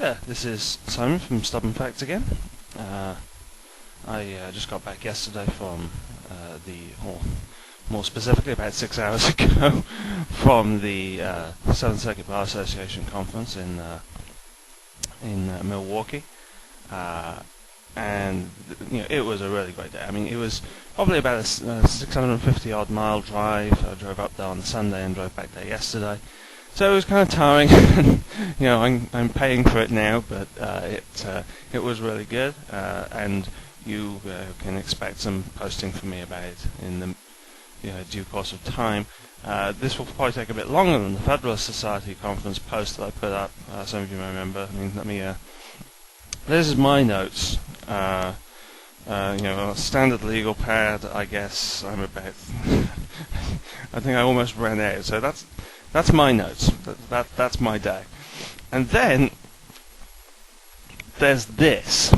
there, this is Simon from Stubborn Facts again. I just got back yesterday from or more specifically about 6 hours ago, from the Circuit Bar Association conference in Milwaukee, and it was a really great day. I mean, it was probably about a 650 odd mile drive. I drove up there on Sunday and drove back there yesterday. So it was kind of tiring. I'm paying for it now, but it was really good, and you can expect some posting from me about it in the due course of time. This will probably take a bit longer than the Federalist Society conference post that I put up. Some of you may remember. I mean, this is my notes. A standard legal pad. I guess I'm about. I think I almost ran out. So that's my notes. That's my day. And then there's this.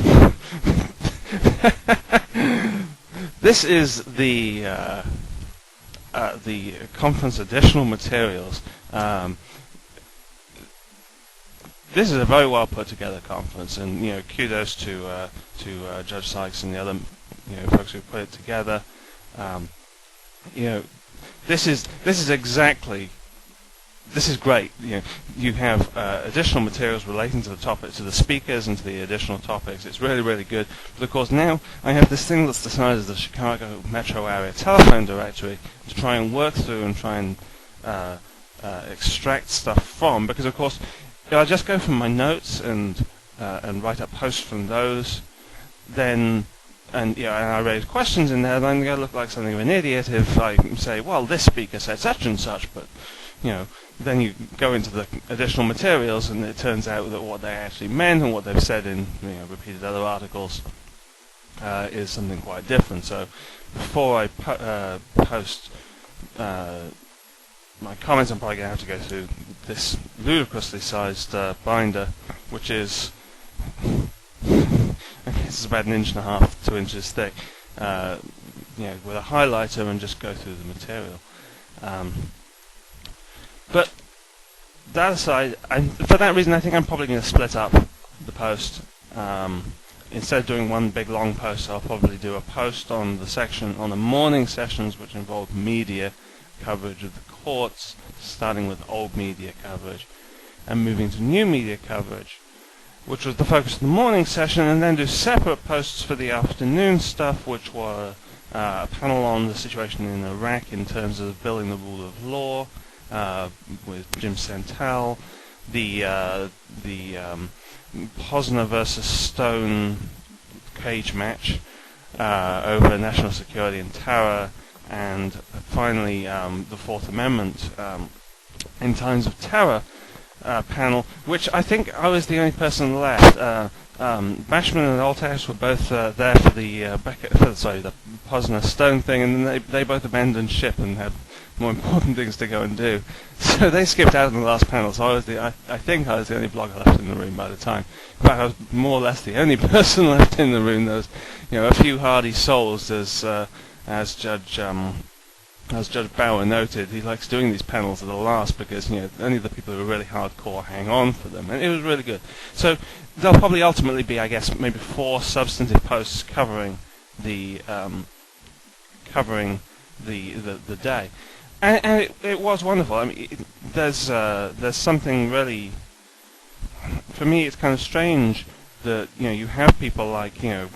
This is the conference additional materials. This is a very well put together conference, and kudos to Judge Sykes and the other folks who put it together. This is exactly. This is great. You have additional materials relating to the topic, to the speakers, and to the additional topics. It's really, really good. But of course, now I have this thing that's the size of the Chicago metro area telephone directory to try and work through and try and extract stuff from. Because of course, I just go from my notes and write up posts from those. Then, and I raise questions in there. Then I'm going to look like something of an idiot if I say, well, this speaker said such and such, but then you go into the additional materials, and it turns out that what they actually meant and what they've said in repeated other articles is something quite different. So before I post my comments, I'm probably going to have to go through this ludicrously sized binder, which is it's about 1.5 to 2 inches thick, with a highlighter, and just go through the material. But that aside, for that reason, I think I'm probably going to split up the post. Instead of doing one big long post, I'll probably do a post on the morning sessions, which involve media coverage of the courts, starting with old media coverage and moving to new media coverage, which was the focus of the morning session, and then do separate posts for the afternoon stuff, which were a panel on the situation in Iraq in terms of building the rule of law, with Jim Santel, the Posner versus Stone cage match over national security and terror, and finally the Fourth Amendment in times of terror panel, which I think I was the only person left. Bashman and Althaus were both there for the the Posner Stone thing, and then they both abandoned ship and had more important things to go and do. So they skipped out in the last panel. So I think I was the only blogger left in the room by the time. In fact, I was more or less the only person left in the room. There was, a few hardy souls, as Judge Bauer noted. He likes doing these panels at the last because only the people who are really hardcore hang on for them, and it was really good. So there'll probably ultimately be, I guess, maybe 4 substantive posts covering the day. And it was wonderful. I mean, there's something really, for me, it's kind of strange that you have people like Howard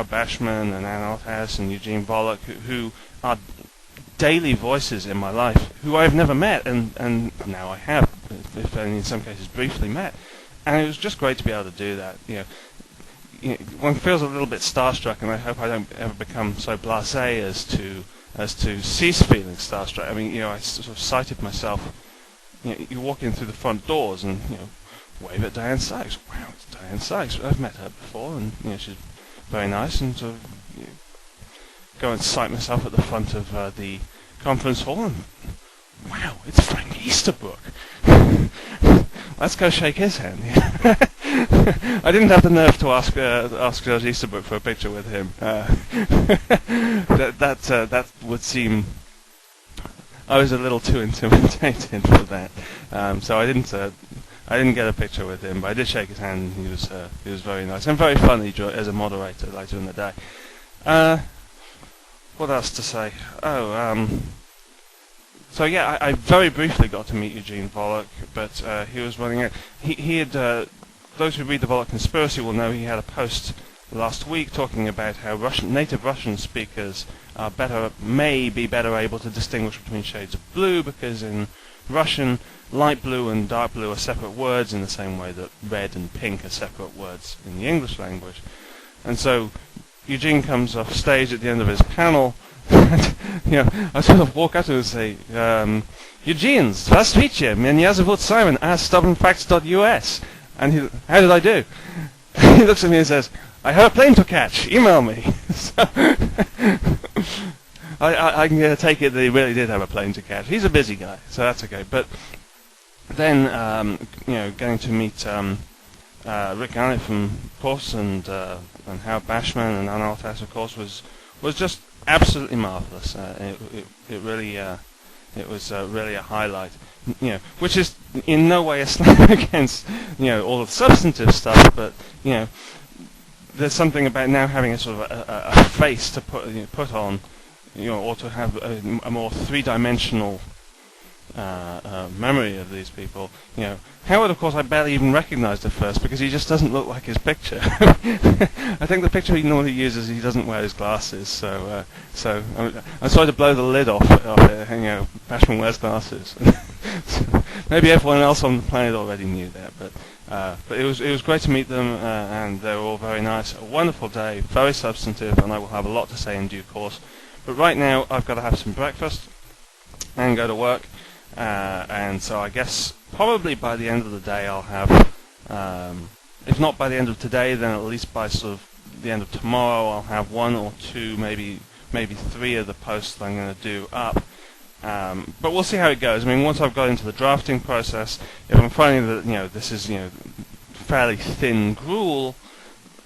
Bashman and Ann Althaus and Eugene Volokh who are daily voices in my life, who I've never met, and now I have, if only in some cases briefly met, and it was just great to be able to do that. One feels a little bit starstruck, and I hope I don't ever become so blasé as to cease feeling starstruck. I mean, I sort of cited myself. You walk in through the front doors and wave at Diane Sykes. Wow, it's Diane Sykes. I've met her before, and she's very nice. And sort of go and cite myself at the front of the conference hall, and wow, it's Frank Easterbrook. Let's go shake his hand. I didn't have the nerve to ask Judge Easterbrook for a picture with him. That would seem. I was a little too intimidated for that, so I didn't I didn't get a picture with him, but I did shake his hand. And he was very nice and very funny as a moderator later in the day. What else to say? So yeah, I very briefly got to meet Eugene Volokh, but he was running it. He had those who read the Volokh Conspiracy will know he had a post last week talking about how native Russian speakers may be better able to distinguish between shades of blue, because in Russian, light blue and dark blue are separate words in the same way that red and pink are separate words in the English language. And so Eugene comes off stage at the end of his panel, and, I sort of walk up to him and say, Eugene, здравствуйте, меня зовут Simon, stubbornfacts.us. And how did I do? He looks at me and says, I have a plane to catch, email me. So I can take it that he really did have a plane to catch. He's a busy guy, so that's okay. But then, getting to meet Rick Garnett from Puss and Howard Bashman and Anna Altas, of course, was just absolutely marvelous. It was really a highlight, which is in no way a slam against all of the substantive stuff, but there's something about now having a sort of a face to put on, or to have a more three-dimensional memory of these people. Howard, of course, I barely even recognized at first because he just doesn't look like his picture. I think the picture he normally uses, he doesn't wear his glasses, so I'm sorry to blow the lid off it. Bashman wears glasses. So maybe everyone else on the planet already knew that, but it was great to meet them, and they were all very nice. A wonderful day, very substantive, and I will have a lot to say in due course. But right now, I've got to have some breakfast and go to work. And so I guess probably by the end of the day I'll have, if not by the end of today, then at least by sort of the end of tomorrow, I'll have one or two, maybe three of the posts that I'm going to do up. But we'll see how it goes. I mean, once I've got into the drafting process, if I'm finding that this is fairly thin gruel,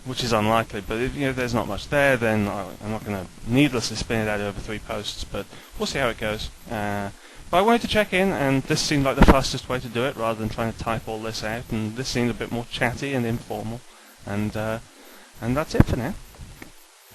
which is unlikely, but if there's not much there, then I'm not going to needlessly spin it out over 3 posts. But we'll see how it goes. But I wanted to check in, and this seemed like the fastest way to do it, rather than trying to type all this out. And this seemed a bit more chatty and informal. And that's it for now.